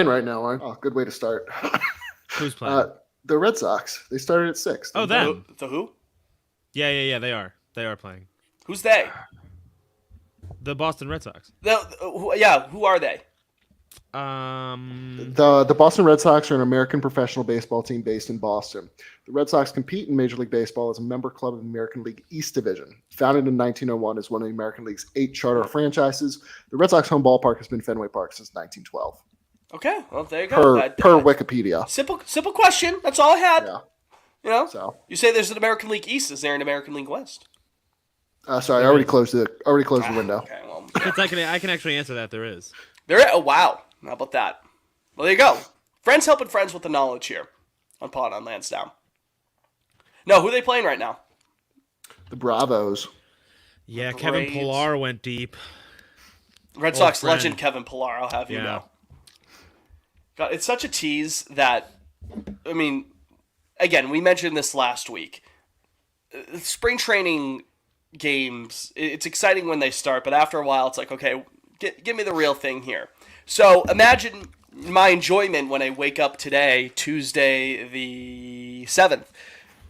right now, aren't? Oh, good way to start. Who's playing? The Red Sox. They started at 6. Oh, didn't they? them. The who? Yeah. They are. They are playing. Who's they? The Boston Red Sox. Who are they? The Boston Red Sox are an American professional baseball team based in Boston. The Red Sox compete in Major League Baseball as a member club of the American League East Division. Founded in 1901 as one of the American League's 8 charter franchises, the Red Sox home ballpark has been Fenway Park since 1912. Okay, well there you go. Per Wikipedia. Simple question. That's all I had. Yeah. You know, So you say there's an American League East. Is there an American League West? sorry, I already closed the window. Okay, well, I can actually answer that. There is. oh wow, how about that? Well, there you go. Friends helping friends with the knowledge here on Pod on Lansdowne. No, who are they playing right now? The Bravos. Yeah, Kevin Braves. Pillar went deep. Red Sox friend. legend Kevin Pillar. I'll have you Yeah. know. God, it's such a tease that, I mean, again, we mentioned this last week. Spring training games, it's exciting when they start, but after a while, it's like, okay, give me the real thing here. So imagine my enjoyment when I wake up today, Tuesday the 7th,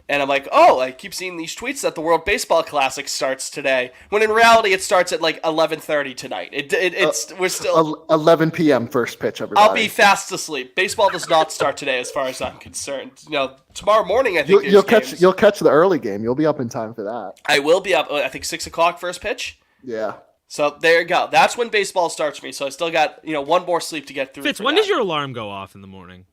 and I'm like, oh, I keep seeing these tweets that the World Baseball Classic starts today, when in reality it starts at like 11:30 tonight. We're still 11 p.m. first pitch, everybody. I'll be fast asleep. Baseball does not start today, as far as I'm concerned. You know, tomorrow morning I think You'll there's games. you'll catch the early game. You'll be up in time for that. I will be up. I think 6:00 first pitch. Yeah. So there you go. That's when baseball starts for me. So I still got one more sleep to get through. Fitz, for when that. does your alarm go off in the morning?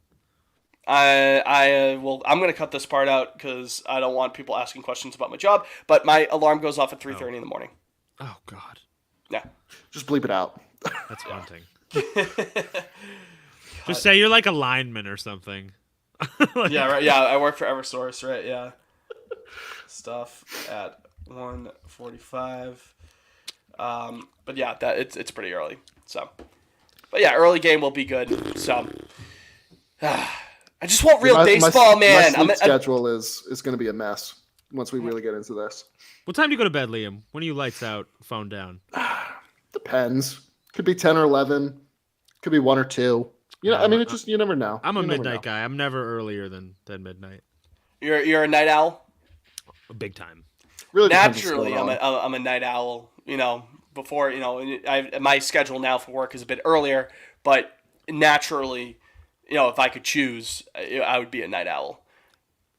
I'm gonna cut this part out because I don't want people asking questions about my job. But my alarm goes off at 3:30 in the morning. Oh God, Yeah. Just bleep it out. that's haunting. Just say you're like a lineman or something. Yeah. Right. Yeah. I work for EverSource. Right. Yeah. Stuff at 1:45. But yeah, it's pretty early. So, but yeah, early game will be good. So, I just want real baseball, man. My sleep schedule is going to be a mess once we really get into this. What time do you go to bed, Liam? When are you lights out, phone down? Depends. Could be 10 or 11. Could be 1 or 2. I mean, you never know. I'm a You never midnight know. guy. I'm never earlier than midnight. You're a night owl. Big time. Really depends what's Naturally, going on. I'm a night owl. Before my schedule now for work is a bit earlier, but naturally, if I could choose, I would be a night owl.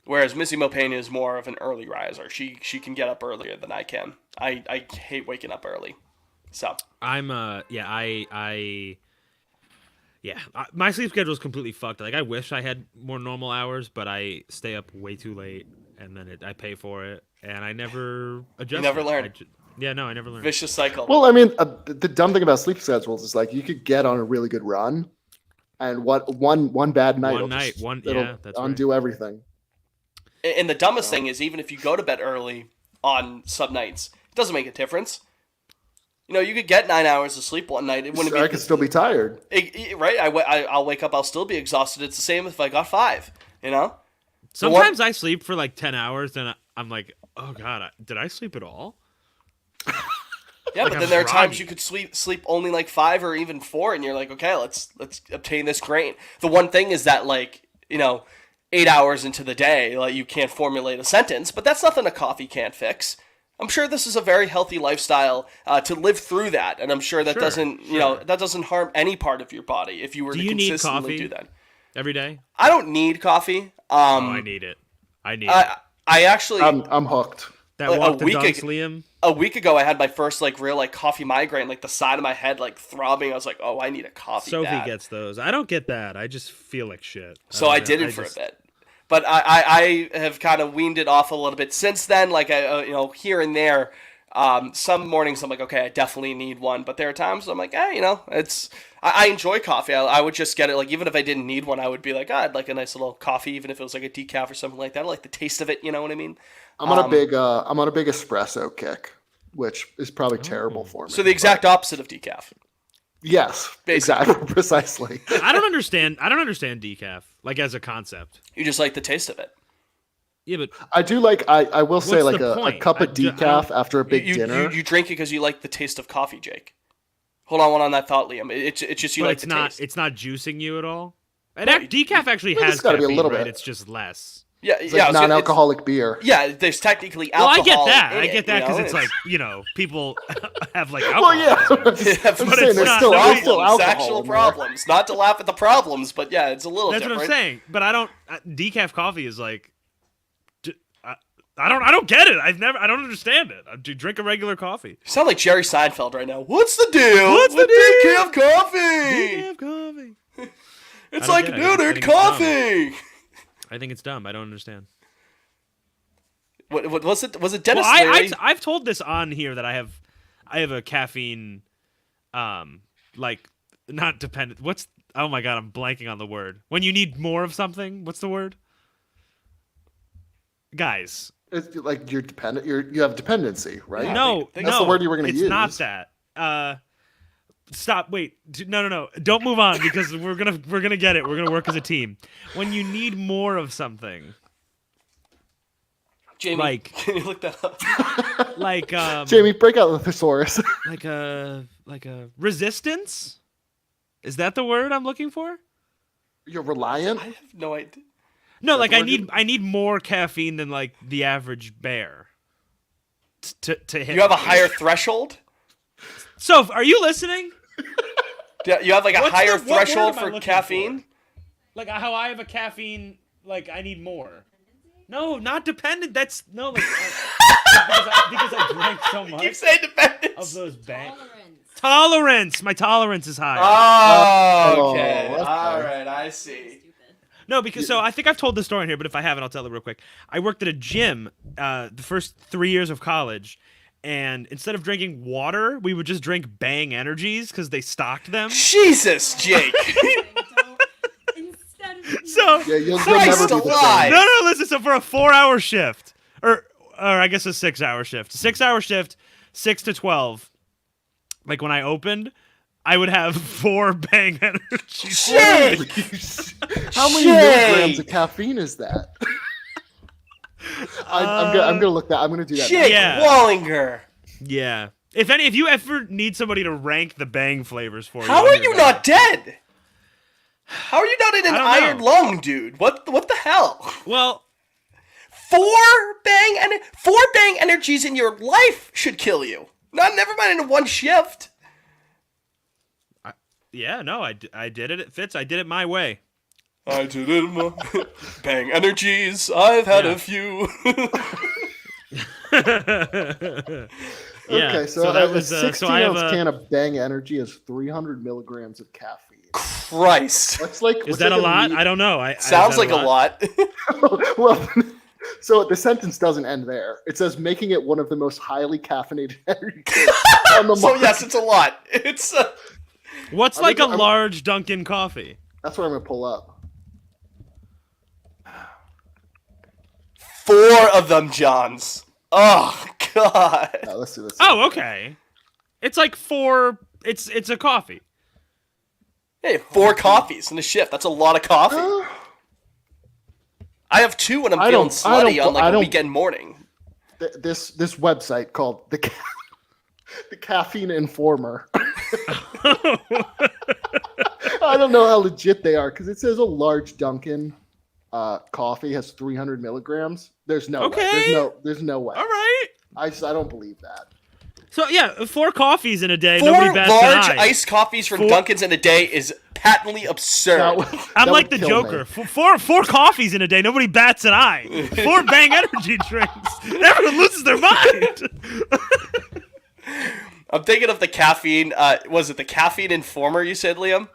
Whereas Missy Mopena is more of an early riser. She can get up earlier than I can. I hate waking up early. So I'm my sleep schedule is completely fucked. Like I wish I had more normal hours, but I stay up way too late, and then I pay for it, and I never adjust. You never learn. I never learned. Vicious cycle. Well, I mean, the dumb thing about sleep schedules is like you could get on a really good run, and one bad night it'll undo everything. And the dumbest thing is, even if you go to bed early on some nights, it doesn't make a difference. You could get 9 hours of sleep one night. I could still be tired. Right? I'll wake up. I'll still be exhausted. It's the same if I got 5. Sometimes I sleep for like 10 hours, and I'm like, oh God, did I sleep at all? Yeah, but then there are times you could sleep only like 5 or even 4, and you're like, okay, let's obtain this grain. The one thing is that 8 hours into the day, like you can't formulate a sentence, but that's nothing a coffee can't fix. I'm sure this is a very healthy lifestyle to live through that, and I'm sure that that doesn't harm any part of your body if you were to consistently do that every day. I don't need coffee. I need it. I actually. I'm hooked. That walk the dogs, Liam. A week ago, I had my first real coffee migraine, the side of my head throbbing. I was like, oh, I need a coffee. Sophie gets those. I don't get that. I just feel like shit. So I did it for a bit. But I have kind of weaned it off a little bit since then. Here and there, some mornings I'm like, okay, I definitely need one. But there are times I'm like, I enjoy coffee. I would just get it. Even if I didn't need one, I would be like, I'd like a nice little coffee, even if it was like a decaf or something like that. I like the taste of it. You know what I mean? I'm on a big espresso kick, which is probably terrible for me. So the exact opposite of decaf. Yes, exactly, precisely. I don't understand decaf as a concept. You just like the taste of it. Yeah, but I do like. I will say What's the a point? cup of decaf after a big dinner. You drink it because you like the taste of coffee, Jake. Hold on, one on that thought, Liam. It's just you But like it's the not taste. it's not juicing you at all. And No, decaf actually Well, has it's gotta be a caffeine, little right? bit. It's just less. Yeah, It's yeah. like I was gonna- non-alcoholic beer. yeah, there's technically Well, I alcohol. get that. in I it, get that you because know? it's like, people have like alcohol. Well, yeah. I'm But saying it's there's not- still, no, there's still problems, alcohol actual in there. problems. Not to laugh at the problems, but yeah, it's a little That's what different. I'm saying. But I don't decaf coffee is like I don't get it. I don't understand it. I do drink a regular coffee. You sound like Jerry Seinfeld right now. What's the deal? What's the with deal? decaf coffee? Decaf coffee. It's I don't like get it. I think neutered it's dumb. coffee. I think it's dumb. I don't understand. What was it? Was it Dennis Well, Leary? I've told this on here that I have a caffeine, like not dependent. Oh my god, I'm blanking on the word. When you need more of something, what's the word? Guys, It's like you're dependent. You have dependency, right? no, think no, that's the word you were gonna it's use. not that. Stop. Wait. No. Don't move on because we're gonna get it. We're gonna work as a team. When you need more of something, Jamie, like- can you look that up? like Jamie, break out the thesaurus. like a resistance. Is that the word I'm looking for? You're reliant. I have no idea. No, like the I word need more caffeine than like the average bear. To hit. You have a me. higher threshold. So, are you listening? Yeah, you have like a What's higher the- what word threshold am I for looking caffeine. Like how I have a caffeine, like I need more. No, not dependent. That's no, like because I drank so Keep much saying of dependence. those bang. Tolerance. Tolerance. My tolerance is high. Oh, okay. Oh, okay. All right, I see. Stupid. No, because so I think I've told this story in here, but if I haven't, I'll tell it real quick. I worked at a gym the first 3 years of college, and instead of drinking water, we would just drink Bang Energies because they stocked them. Jesus, Jake. Instead of So Yeah, you'll Christ never be the alive. same. no, listen. So for a 4-hour shift, or I guess a 6-hour shift, 6-hour shift, 6 to 12. Like when I opened, I would have 4 Bang Energies. Jake. How many Shame. milligrams of caffeine is that? I'm gonna look that. I'm gonna do that. Jake Yeah. Wallinger. Yeah. If you ever need somebody to rank the Bang flavors for you, How I'm are your you guy. not dead? How are you not in an I don't iron know. lung, dude? What the hell? Well, 4 bang energies in your life should kill you. Never mind in one shift. yeah, no, I did it. It fits. I did it my way. I did it. Bang energies. I've had Yeah. a few. Yeah, Okay, so, that a was 16 I have ounce a. can of Bang Energy has 300 milligrams of caffeine. Christ. That's like Is what's that like a lot? meat- I don't know. Sounds like a lot. Well, so the sentence doesn't end there. It says making it one of the most highly caffeinated energy drinks on the So market. yes, it's a lot. It's What's I'm like a gonna- I'm- large Dunkin' coffee? That's what I'm gonna pull up. 4 of them, Johns. Oh God. No, let's do this. Oh, okay. It's like 4. It's a coffee. Hey, 4 coffees in a shift. That's a lot of coffee. Uh, I have 2 when I'm I feeling don't- slutty on like I a don't- weekend morning. this website called the Caffeine Informer. I don't know how legit they are because it says a large Dunkin' coffee has 300 milligrams. There's no way. Okay. There's no way. All right. I don't believe that. So yeah, 4 coffees in a day. 4 Nobody bats large an eye. iced coffees from 4 Dunkin's in a day is patently absurd. That would- I'm that like would the kill Joker. me. Four coffees in a day. Nobody bats an eye. 4 Bang Energy drinks. Everyone loses their mind. I'm thinking of the caffeine. Was it the Caffeine Informer you said, Liam?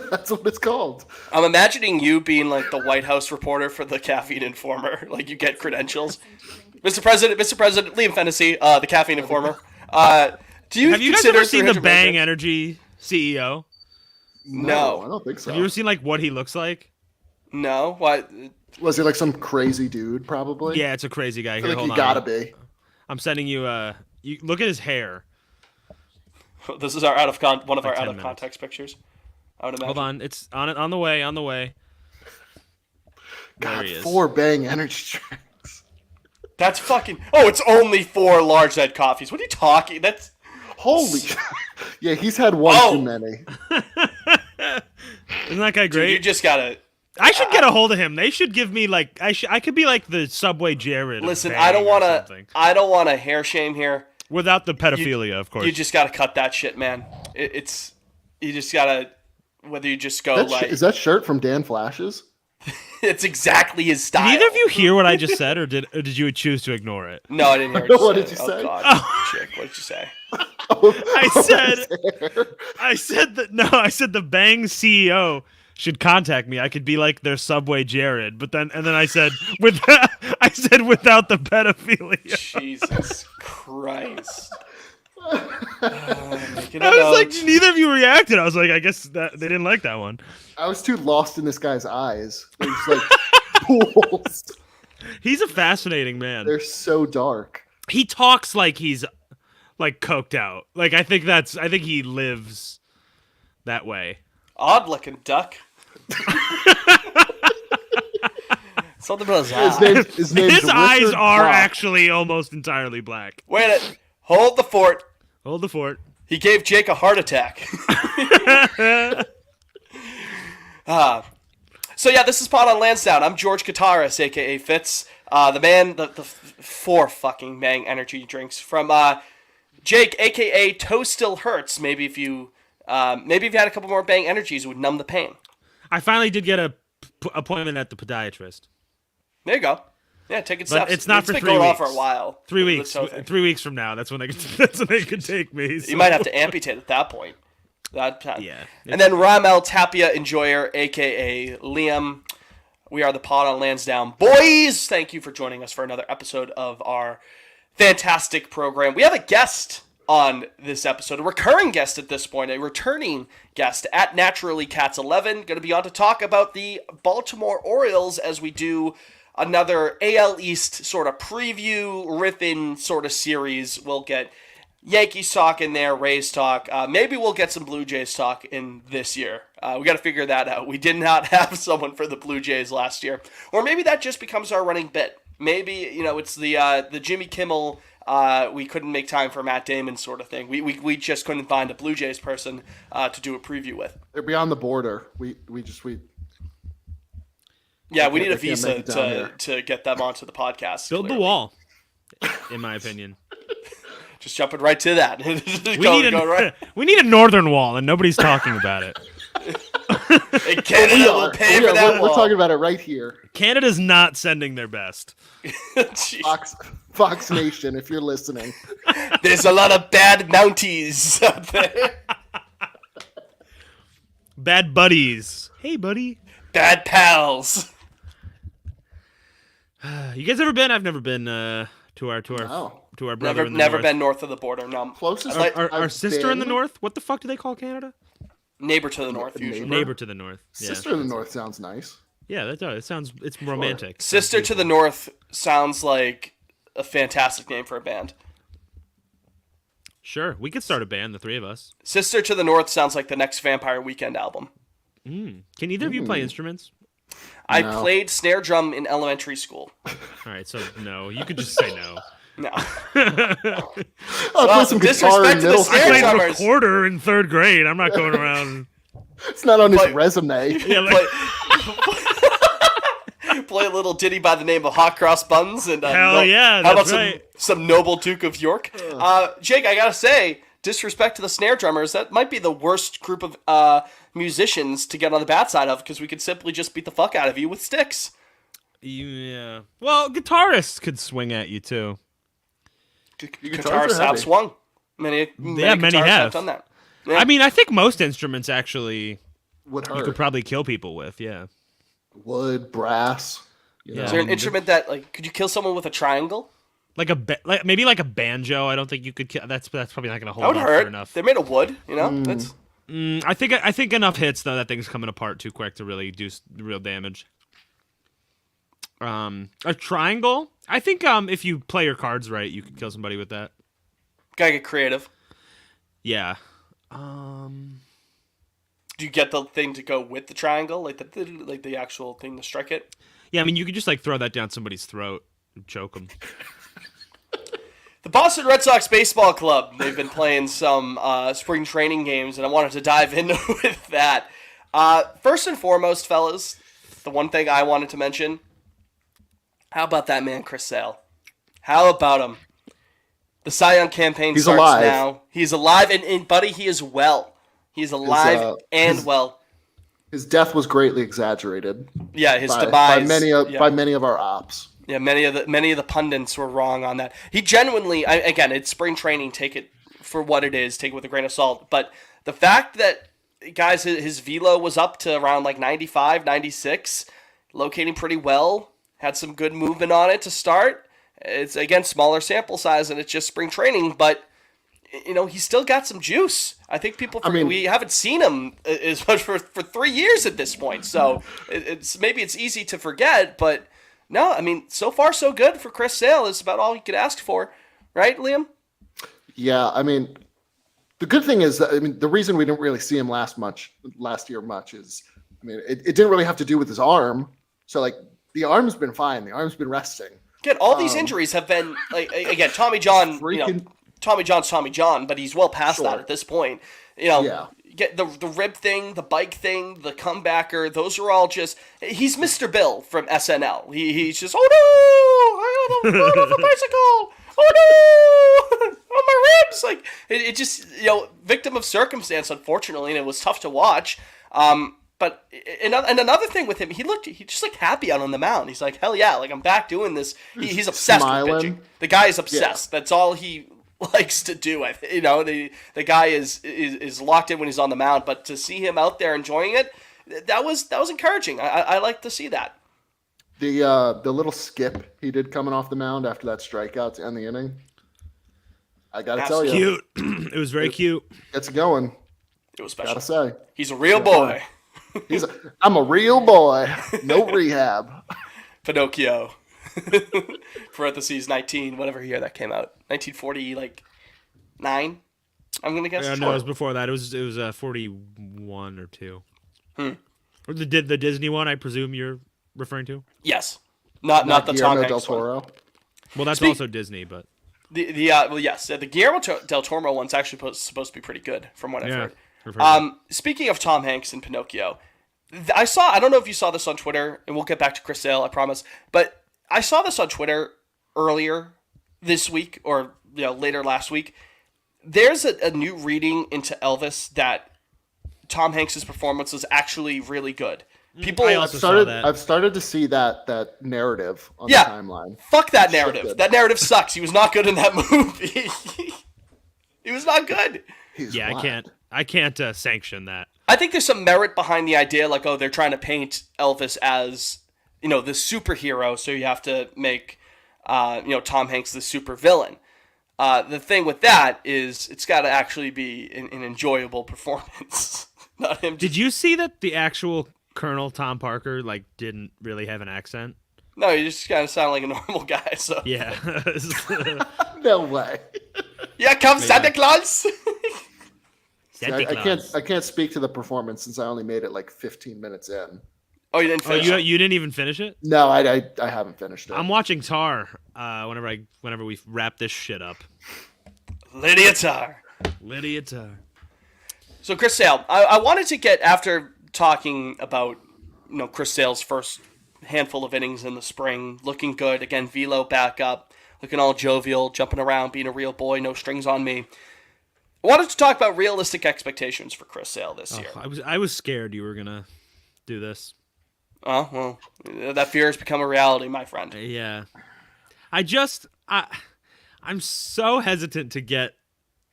That's what it's called. I'm imagining you being like the White House reporter for the Caffeine Informer. Like you get credentials. Mr. President, Liam Fennessy, the Caffeine Informer. Do you Have you guys consider ever seen the 300 Bang milligrams? Energy CEO? No. I don't think so. Have you ever seen like what he looks like? No. What? Was he like some crazy dude? Probably. Yeah, it's a crazy guy. I Here, feel like hold you on. gotta be. I'm sending you. You look at his hair. This is our one of our 10 out of minutes. context pictures. I would imagine. Hold on, it's on the way. On the way. There God, he is. 4 Bang Energy drinks. That's fucking. Oh, it's only 4 large red coffees. What are you talking? That's. Holy, yeah, he's had one Oh. too many. Isn't that guy Dude, great? you just gotta I should get a hold of him. They should give me like I could be like the Subway Jared. of listen. Bang I don't or want to. something. I don't want to hair shame here. Without the pedophilia, of course. You just gotta cut that shit, man. It's you just gotta whether you just go Is that shirt from Dan Flashes? it's exactly his style. Did either of you hear what I just said, or did you choose to ignore it? No, I didn't hear What you did you say. say? Oh God, Oh. chick, what did you say? I said the Bang CEO should contact me. I could be like their Subway Jared, but then I said without the pedophilia. Jesus Christ. I was like, neither of you reacted. I was like, I guess that they didn't like that one. I was too lost in this guy's eyes. They're just like pools. He's a fascinating man. They're so dark. He talks like he's like coked out. Like I think he lives that way. Odd looking duck. Something about His name's His eyes Richard are Brock. actually almost entirely black. Wait a minute. Hold the fort. Hold the fort. He gave Jake a heart attack. So yeah, this is Pod on Lansdowne. I'm George Kataris, aka Fitz. The man, the four fucking Bang energy drinks from Jake, aka Toe Still Hurts. Maybe if you had a couple more Bang energies, it would numb the pain. I finally did get a appointment at the podiatrist. There you go. Yeah, taking But steps. it's not for been 3 going on weeks. for a while. 3 the weeks. toe thing. 3 weeks from now, that's when they could take me. So. You might have to amputate at that point. That time. Yeah. And then Ramel Tapia Enjoyer, aka Liam. We are the Pod on Lansdowne boys. Thank you for joining us for another episode of our fantastic program. We have a guest on this episode, a recurring guest at this point, a returning guest at Naturally Cats 11. Going to be on to talk about the Baltimore Orioles as we do another AL East sort of preview, riffing sort of series. We'll get Yankees talk in there, Rays talk. Maybe we'll get some Blue Jays talk in this year. We got to figure that out. We did not have someone for the Blue Jays last year. Or maybe that just becomes our running bit. Maybe, it's the Jimmy Kimmel, we couldn't make time for Matt Damon sort of thing. We just couldn't find a Blue Jays person to do a preview with. They're beyond the border. We Yeah, we can't- need a they can't visa make it down here. to get them onto the podcast. Build the clearly. wall, in my opinion. Just jumping right to that. We need a northern wall, and nobody's talking about it. And Canada will pay for that We're wall. talking about it right here. Canada's not sending their best. Jeez. Fox Nation, if you're listening. There's a lot of bad Mounties out there. Bad buddies. Hey, buddy. Bad pals. You guys ever been? I've never been to our No. brother in the Never north. been north of the border. No. Closest Our I've sister in the been- north. What the fuck do they call Canada? Neighbor to the north, Neighbor. usually. Neighbor to the north. Yeah. Sister in the North sounds nice. Yeah, that does. It sounds. It's romantic. Sister to the North sounds like a fantastic name for a band. Sure, we could start a band, the three of us. Sister to the North sounds like the next Vampire Weekend album. Can either of you play instruments? I No. played snare drum in elementary school. All right, so no. You could just say no. No. I Well, played some guitar disrespect in to the middle snare I played drum. school. drummers. recorder in 3rd grade. I'm not going around. It's not on his But- resume. Yeah, like, Play a little ditty by the name of Hot Cross Buns and Hell yeah, how about that's right. some Noble Duke of York? Jake, I gotta say, disrespect to the snare drummers. That might be the worst group of musicians to get on the bad side of because we could simply just beat the fuck out of you with sticks. yeah. Well, guitarists could swing at you too. guitars Guitarists are have heavy. swung. Many many guitarists have. done that. Yeah. I mean, I think most instruments actually Would you could hurt. probably kill people with. Yeah. Wood, brass. You Yeah. know. Is there an instrument that could you kill someone with a triangle? Like maybe like a banjo. I don't think you could kill. That's probably not gonna That hold would up for hurt. enough. They're made of wood, you know. That's I think enough hits though that thing's coming apart too quick to really do real damage. A triangle. I think if you play your cards right, you could kill somebody with that. gotta get creative. Yeah. Do you get the thing to go with the triangle, like the actual thing to strike it? Yeah. I mean, you could just like throw that down somebody's throat and choke them. The Boston Red Sox baseball club, they've been playing some spring training games, and I wanted to dive in with that. First and foremost, fellas, the one thing I wanted to mention, how about that man, Chris Sale? How about him? The Cy Young campaign He's starts alive. now. He's alive, and buddy, he is well. He is alive and well. His death was greatly exaggerated. Yeah, his by demise. by many of our ops. Yeah, many of the pundits were wrong on that. He genuinely, again, it's spring training. Take it for what it is. Take it with a grain of salt. But the fact that, guys, his velo was up to around like 95, 96, locating pretty well, had some good movement on it to start. It's, again, smaller sample size, and it's just spring training. But, you know, he's still got some juice. I think people, we haven't seen him as much for 3 years at this point. So maybe it's easy to forget, but... No, I mean, so far so good for Chris Sale. It's about all you could ask for, right, Liam? Yeah, I mean, the good thing is that, I mean, the reason we didn't really see him last year much is, I mean, it didn't really have to do with his arm. So, like, the arm's been fine. The arm's been resting. Again, all these injuries have been, like, again, Tommy John, Tommy John's Tommy John, but he's well past that at this point. You know, get the rib thing, the bike thing, the comebacker. Those are all just. He's Mr. Bill from SNL. He's just, oh no, I have a bicycle. Oh no, oh my ribs. Like it just, you know, victim of circumstance, unfortunately, and it was tough to watch. But another thing with him, he just looked happy out on the mound. He's like, hell yeah, like I'm back doing this. He's obsessed with pitching. The guy is obsessed. Yeah. That's all he likes to do. You know, the guy is locked in when he's on the mound, but to see him out there enjoying it, that was encouraging. I like to see that. The little skip he did coming off the mound after that strikeout to end the inning, I gotta tell you, cute. It was very cute. It's going. It was special. Gotta say, he's a real boy. I'm a real boy. No rehab. Pinocchio. Parentheses 19, whatever year that came out. 1940, like 9. I'm gonna guess. No, it was before that. It was 41 or 2. Or the Disney one, I presume you're referring to. Yes, not the Tom Hanks del Toro. one. Well, that's also Disney, but the Guillermo del Toro one's actually supposed to be pretty good, from what I've heard. Speaking of Tom Hanks and Pinocchio, I don't know if you saw this on Twitter, and we'll get back to Chris Sale, I promise, but I saw this on Twitter earlier this week, or later last week. There's a new reading into Elvis that Tom Hanks' performance was actually really good. People, I also saw that. I've started to see that narrative on the timeline. Fuck that narrative. That narrative sucks. He was not good in that movie. He was not good. I can't sanction that. I think there's some merit behind the idea, like, they're trying to paint Elvis as, the superhero, so you have to make, Tom Hanks the super villain. The thing with that is it's got to actually be an enjoyable performance. Not him. Did you see that the actual Colonel Tom Parker didn't really have an accent? No, he just kind of sounded like a normal guy. So yeah. No way. Yeah, come Santa Claus. I can't speak to the performance since I only made it like 15 minutes in. Oh, you didn't finish it? You didn't even finish it? No, I haven't finished it. I'm watching Tar. Whenever we wrap this shit up. Lydia Tar. So Chris Sale, I wanted to get, after talking about Chris Sale's first handful of innings in the spring, looking good again, velo back up, looking all jovial, jumping around, being a real boy, no strings on me. I wanted to talk about realistic expectations for Chris Sale this year. I was scared you were gonna do this. Oh well, that fear has become a reality, my friend. Yeah, I'm so hesitant to get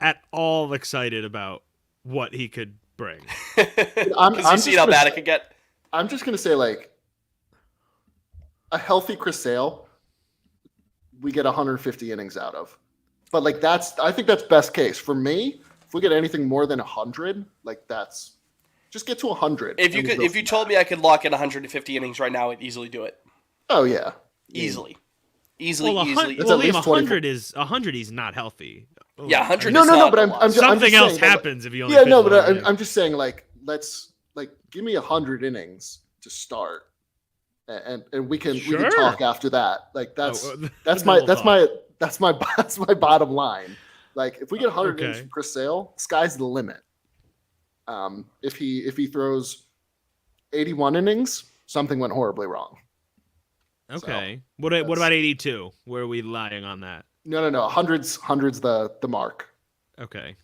at all excited about what he could bring. Because you see how bad it could get. I'm just gonna say, like, a healthy Chris Sale, we get 150 innings out of. But I think that's best case for me. If we get anything more than 100, that's just get to 100. If you told me I could lock in 150 innings right now, I'd easily do it. Oh yeah, easily. Well, 100 is 100. He's not healthy. Yeah, 100. No, but I'm something just else saying, happens if you only. Yeah, no, but I'm just saying, let's give me 100 innings to start, and we can talk after that. That's That's my bottom line. Like if we get 100 innings Okay. from Chris Sale, sky's the limit. If he throws 81 innings, something went horribly wrong. Okay. What about 82? Where are we lying on that? No. Hundreds the mark. Okay.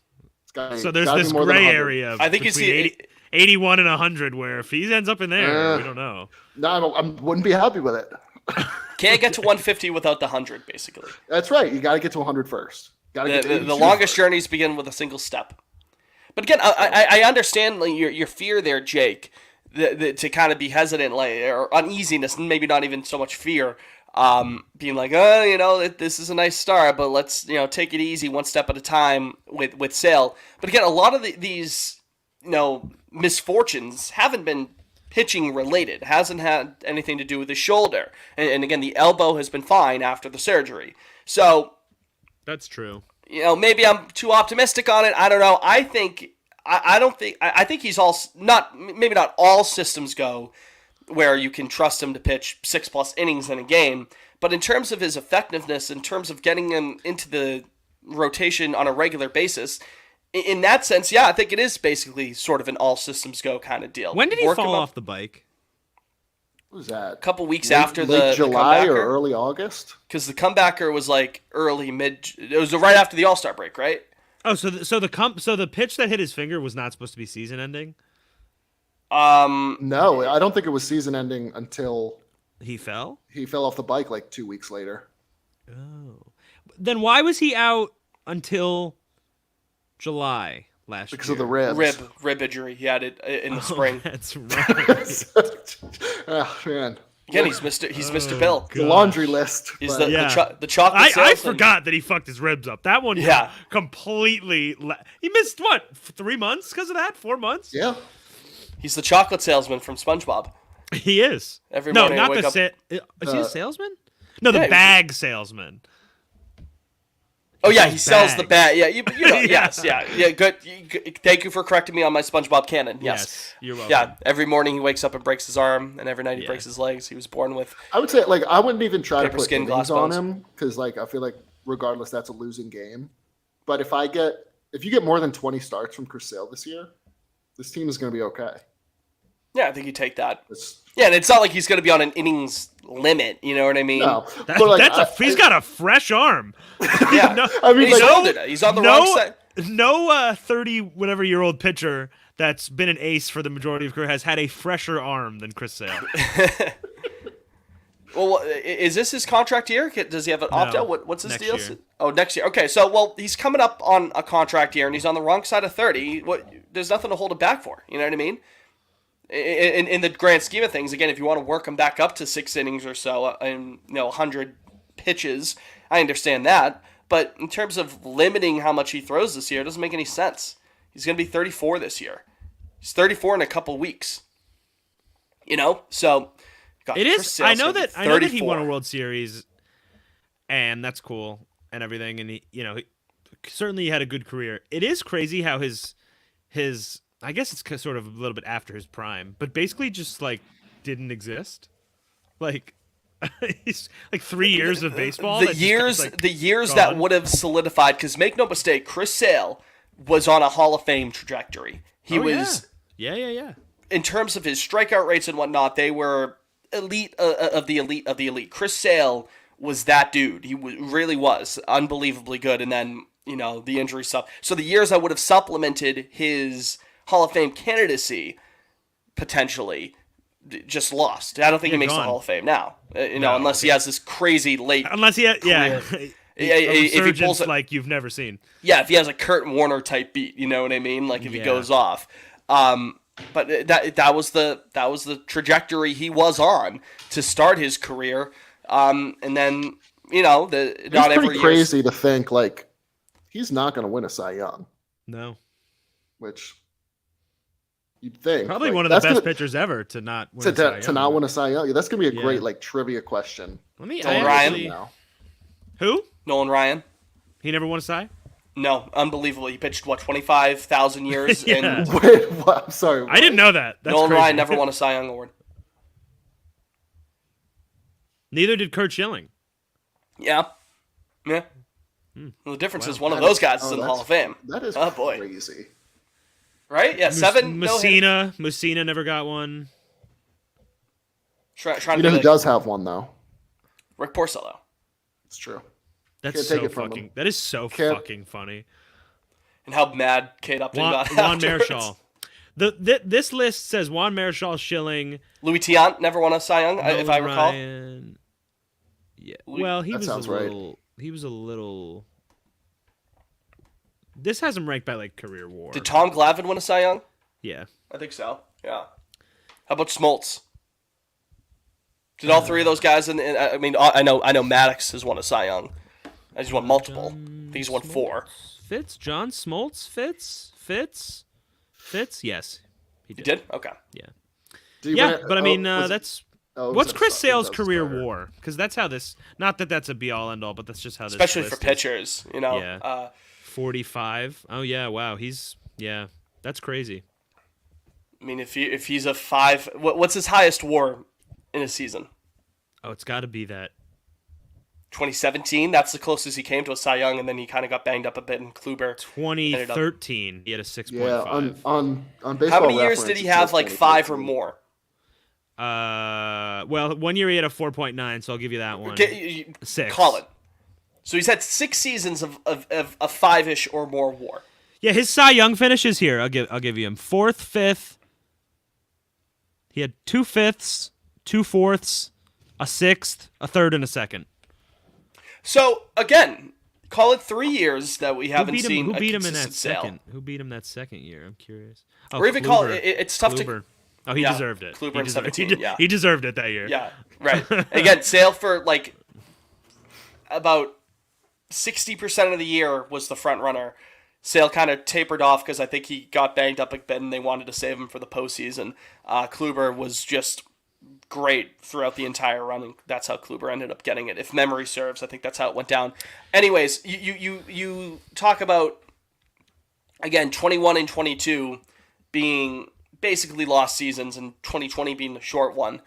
It's So there's gotta be this more than gray 100. area. I think it's between the 81 and 100, where if he ends up in there, we don't know. No, I wouldn't be happy with it. can't get to 150 without the 100, basically. That's right. You got to get to 100 first. Got to get to The 82 longest first. journeys begin with a single step. But again, I understand like, your fear there, Jake, to kind of be hesitant, like or uneasiness, and maybe not even so much fear, being like, this is a nice start, but let's take it easy, one step at a time with Sale. But again, a lot of these misfortunes haven't been pitching related. Hasn't had anything to do with the shoulder, and again, the elbow has been fine after the surgery. So. That's true. Maybe I'm too optimistic on it. I don't know. I think he's maybe not all systems go where you can trust him to pitch 6+ innings in a game, but in terms of his effectiveness, in terms of getting him into the rotation on a regular basis, in that sense, yeah, I think it is basically sort of an all systems go kind of deal. When did he Work him fall up off the bike? What was that? a couple weeks Late- after late the July comebacker? or early August? Because the comebacker was like early mid. It was right after the All-Star break, right? Oh, so the pitch that hit his finger was not supposed to be season ending. No, I don't think it was season ending until He fell. he fell off the bike like 2 weeks later. Oh, then why was he out until July last Because year? of the ribs. Rib injury. He had it in the spring. That's right. Oh, man. Again, he's Mr. Bill. The laundry list. He's but- the chocolate I salesman. forgot that he fucked his ribs up. That one, Yeah. completely. He missed what? 3 months because of that? 4 months? yeah. He's the chocolate salesman from SpongeBob. He is. Every no, morning I not wake the up- is he a salesman? No, the Yeah, bag salesman. Oh yeah, he Those sells the bags. bag. Yeah, you know. Yeah. Yes, yeah. Good. Thank you for correcting me on my SpongeBob canon. Yes. You're welcome. Yeah. Every morning he wakes up and breaks his arm, and every night he Yeah. breaks his legs. He was born with. I would say, like, I wouldn't even try to Paper put skin, innings glass on bones. him because, like, I feel like regardless, that's a losing game. But if you get more than 20 starts from Chris Sale this year, this team is going to be okay. Yeah, I think you take that. It's, Yeah, and it's not like he's going to be on an innings limit. You know what I mean? no, That- but like, he's got a fresh arm. Yeah. No- I mean, he's like, older. He's on the wrong side. No 30 whatever year old pitcher that's been an ace for the majority of career has had a fresher arm than Chris Sale. Well, is this his contract year? Does he have an opt out? What's his next deal? year. Oh, next year. Okay, so he's coming up on a contract year, and he's on the wrong side of 30. There's nothing to hold him back for. You know what I mean? In the grand scheme of things, again, if you want to work him back up to 6 innings or so, and 100 pitches, I understand that. But in terms of limiting how much he throws this year, it doesn't make any sense. He's going to be 34 this year. He's 34 in a couple weeks. So. God, It Chris is. Sale's I know gonna be that he 34. won a World Series, and that's cool and everything. And he certainly had a good career. It is crazy how his I guess it's sort of a little bit after his prime, but basically just like didn't exist. Like he's like 3 years of baseball. The that just, years, like, the years that gone. would have solidified. Because make no mistake, Chris Sale was on a Hall of Fame trajectory. He Oh, was, yeah. in terms of his strikeout rates and whatnot, they were elite of the elite of the elite. Chris Sale was that dude. He really was unbelievably good. And then the injury stuff. So the years that would have supplemented his Hall of Fame candidacy potentially just lost. I don't think he makes gone. the Hall of Fame now. No, unless he has this crazy late. Unless he had, Yeah, if he resurgence pulls it, like you've never seen. yeah, if he has a Kurt Warner type beat, you know what I mean? Like if he Yeah. goes off. But that was the trajectory he was on to start his career. And then not it's every pretty year. crazy to think, like, he's not going to win a Cy Young, No, which you'd think. probably like, one of the that's best gonna- pitchers ever to not win a Cy to Young. not win a Cy Young. That's going to be a Yeah. great, like, trivia question. Let me. Nolan I Ryan? actually- Now. Who? Nolan Ryan. He never won a Cy. No, unbelievable. He pitched 25,000 years, Yeah. and Wait, what? I'm sorry. I didn't know that. That's Nolan crazy. Ryan never won a Cy Young award. Neither did Kurt Schilling. Yeah, Yeah. Hmm. Well, the difference Wow. is one of those guys is Oh, in the that's- Hall of Fame. That is Oh, boy. crazy. Right? Yeah, 7 no hit. Messina never got one. Trying You to know think who like does have one though? Rick Porcello. It's true. That's Can't take so it from fucking. him. That is so Can't- fucking funny. And how mad Kate Upton got Juan afterwards. Marichal. This list says Juan Marichal, Schilling, Louis Tiant never won a Cy Young, if I Nolan recall. Ryan. Yeah. Louis- Well, he That was sounds a right. little. He was a little. This has him ranked by like career WAR. Did Tom Glavine win a Cy Young? Yeah. I think so. Yeah. How about Smoltz? Did all three of those guys? I mean, I know Maddox has won a Cy Young. He's won multiple. I think he's won 4. Fitz, John Smoltz, Fitz. Yes, he You did. did? Okay. Yeah. Do you Yeah, win it- but I oh, mean, was it- that's oh, what's was that Chris a- Sale's that was a career starter. WAR? Because that's how this. Not that that's a be all end all, but that's just how this. Especially list for is. pitchers, you know. Yeah. 45. Oh yeah, wow. That's crazy. I mean, if he's a 5, what's his highest WAR in a season? Oh, it's got to be that. 2017. That's the closest he came to a Cy Young, and then he kind of got banged up a bit in Kluber. 2013. He had a 6.5. Yeah, on baseball. How many years Reference, did he it have says like 5 or 2013. more? Well, 1 year he had a 4.9, so I'll give you that one. 6. Call it. So he's had 6 seasons of 5-ish or more WAR. Yeah, his Cy Young finishes here. I'll give you him 4th, 5th. He had 2 5ths, 2 4ths, a 6th, a 3rd, and a 2nd. So again, call it 3 years that we haven't seen Who a beat him in that consistent sale. second? Who beat him that second year? I'm curious. Oh, Or even call Kluber. it's tough Kluber. Oh, he Yeah, deserved it. Kluber He in deserved- 17, yeah. He deserved it that year. Yeah, right. Again, Sale for like about 60% of the year was the front runner. Sale kind of tapered off because I think he got banged up a bit and they wanted to save him for the postseason. Kluber was just great throughout the entire run, and that's how Kluber ended up getting it. If memory serves, I think that's how it went down. Anyways, you talk about, again, 21 and 22 being basically lost seasons and 2020 being the short one.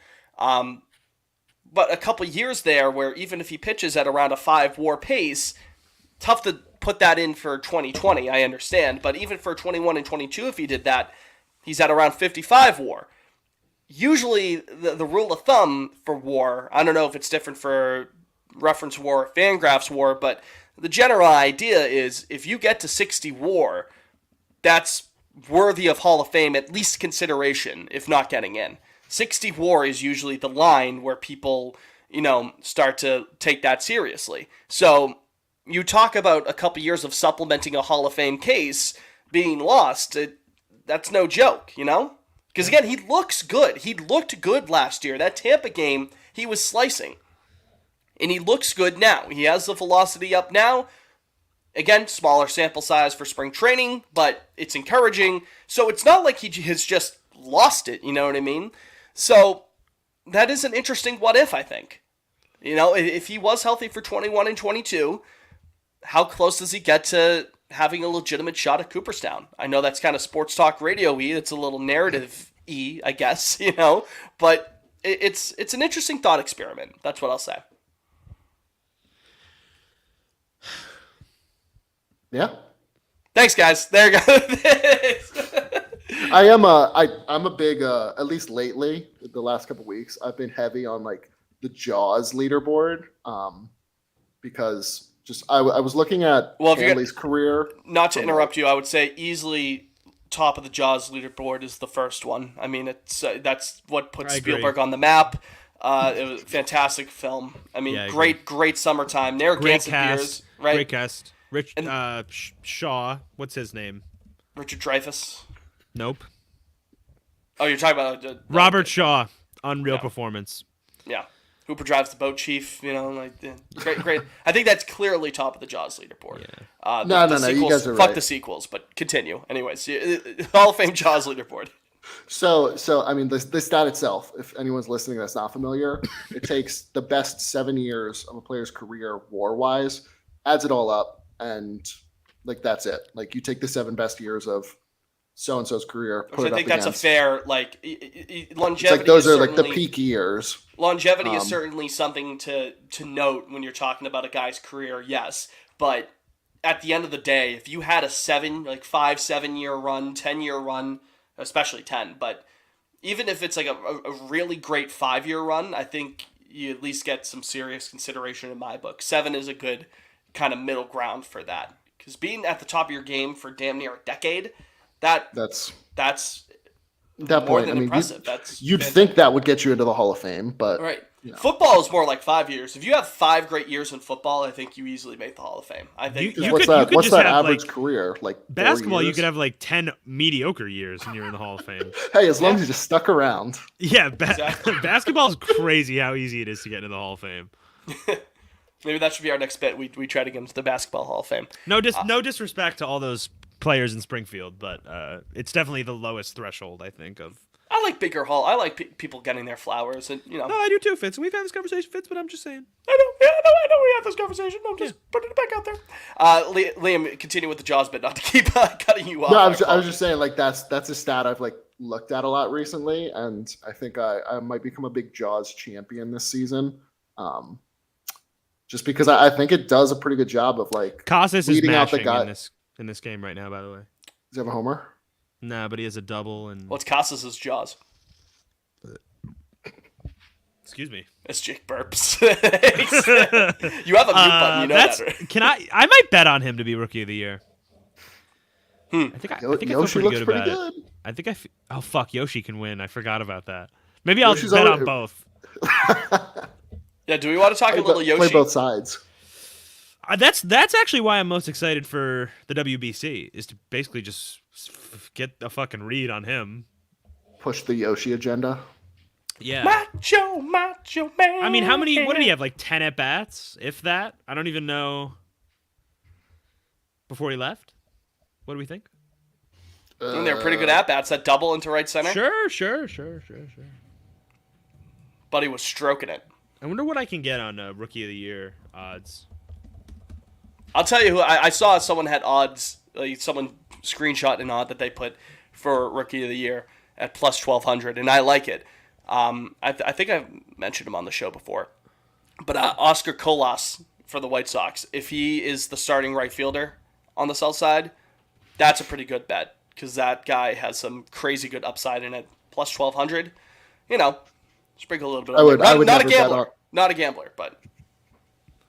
But a couple years there where even if he pitches at around a 5 WAR pace, tough to put that in for 2020, I understand. But even for 21 and 22, if he did that, he's at around 55 WAR. Usually, the rule of thumb for WAR, I don't know if it's different for reference WAR or Fangraphs WAR, but the general idea is if you get to 60 WAR, that's worthy of Hall of Fame, at least consideration, if not getting in. 60 WAR is usually the line where people, start to take that seriously. So you talk about a couple years of supplementing a Hall of Fame case being lost. That's no joke, Because again, he looks good. He looked good last year. That Tampa game, he was slicing. And he looks good now. He has the velocity up now. Again, smaller sample size for spring training, but it's encouraging. So it's not like he has just lost it, you know what I mean? So that is an interesting what if, I think. If he was healthy for 21 and 22, how close does he get to having a legitimate shot at Cooperstown? I know that's kind of sports talk radio-y. It's a little narrative-y, I guess, But it's an interesting thought experiment. That's what I'll say. Yeah. Thanks, guys. There you go. I'm a big at least lately, the last couple weeks, I've been heavy on like the Jaws leaderboard. Because just I was looking at Well, if you Hanley's career. Not to interrupt you, I would say easily top of the Jaws leaderboard is the first one. I mean, it's that's what puts I agree. Spielberg on the map. It was a fantastic film. I mean, Yeah, I great summertime. Narragansett Great beers, cast. right? Great cast. Rich And- Shaw. What's his name? Richard Dreyfuss. Nope. Oh, you're talking about Robert Shaw. Unreal Yeah. performance. Yeah, Hooper drives the boat chief. Great. I think that's clearly top of the Jaws leaderboard. Yeah. No, you sequels, guys are fuck right. the sequels, but continue. Anyways, Hall of Fame Jaws leaderboard. So I mean, the stat itself, if anyone's listening that's not familiar, it takes the best 7 years of a player's career WAR-wise, adds it all up, and like that's it. Like you take the 7 best years of so and so's career. Put Which it I think up that's a against. fair longevity. It's like those is are like the certainly- peak years. Longevity is certainly something to note when you're talking about a guy's career, yes. But at the end of the day, if you had a 5-7 year run, 10-year run, especially 10, but even if it's like a really great 5-year run, I think you at least get some serious consideration in my book. 7 is a good kind of middle ground for that. Because being at the top of your game for damn near a decade, That's that's at that more point. than I mean, impressive. That's you'd fantastic. think that would get you into the Hall of Fame, but Right. Football is more like 5 years. If you have 5 great years in football, I think you easily make the Hall of Fame. I think. You what's could- that? could What's just that have, average like, career? Like 4 Basketball, you years? could have like 10 mediocre years and you're in the Hall of Fame. Hey, as long as you just stuck around. Yeah, Exactly. basketball is crazy how easy it is to get into the Hall of Fame. Maybe that should be our next bit. We try to get into the Basketball Hall of Fame. No disrespect to all those players in Springfield, but it's definitely the lowest threshold, I think, of. I like bigger Hall. I like people getting their flowers, and No, I do too, Fitz. We've had this conversation, Fitz, but I'm just saying. I know. We had this conversation. I'm just putting it back out there. Liam, continue with the Jaws bit, not to keep cutting you off. No, I was just saying like that's a stat I've like looked at a lot recently, and I think I might become a big Jaws champion this season. Just because I think it does a pretty good job of like Casas is weeding out the mashing guy. in this game right now, by the way. Does he have a homer? Nah, but he has a double and. What's Casas' Jaws? Excuse me. It's Jake burps. You have a mute button. You know that's that, right? can I might bet on him to be rookie of the year. I think I feel Yoshi pretty looks good pretty about good. it. I think oh fuck, Yoshi can win. I forgot about that. Maybe I'll Yoshi's bet on already- both. Yeah. Do we want to talk a little Play Yoshi? both sides. That's actually why I'm most excited for the WBC is to basically just get a fucking read on him. Push the Yoshi agenda. Yeah. Macho man. I mean, what did he have? Like 10 at bats, if that? I don't even know. Before he left, what do we think? And they're pretty good at bats. That double into right center. Sure. Buddy was stroking it. I wonder what I can get on rookie of the year odds. I'll tell you who I saw. Someone had odds. Someone screenshot an odd that they put for rookie of the year at plus 1,200, and I like it. I think I've mentioned him on the show before, but Oscar Colas for the White Sox. If he is the starting right fielder on the south side, that's a pretty good bet because that guy has some crazy good upside in it. Plus 1,200, sprinkle a little bit. I would not a never bet gambler, on- not a gambler, but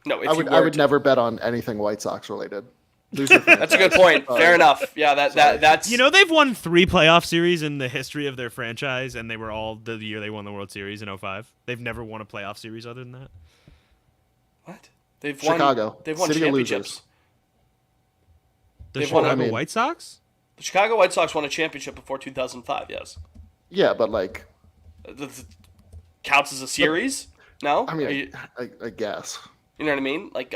no. If I would never bet on anything White Sox related. That's a good point. Fair enough. Yeah, that's They've won 3 playoff series in the history of their franchise, and they were all the year they won the World Series in 2005. They've never won a playoff series other than that. what they've Chicago. won. They've won City of championships. losers. The They've won- Chicago I mean- White Sox? The Chicago White Sox won a championship before 2005. Yes, Yeah, but like, counts as a series. No, I Are mean, you, I guess. you know what I mean? Like,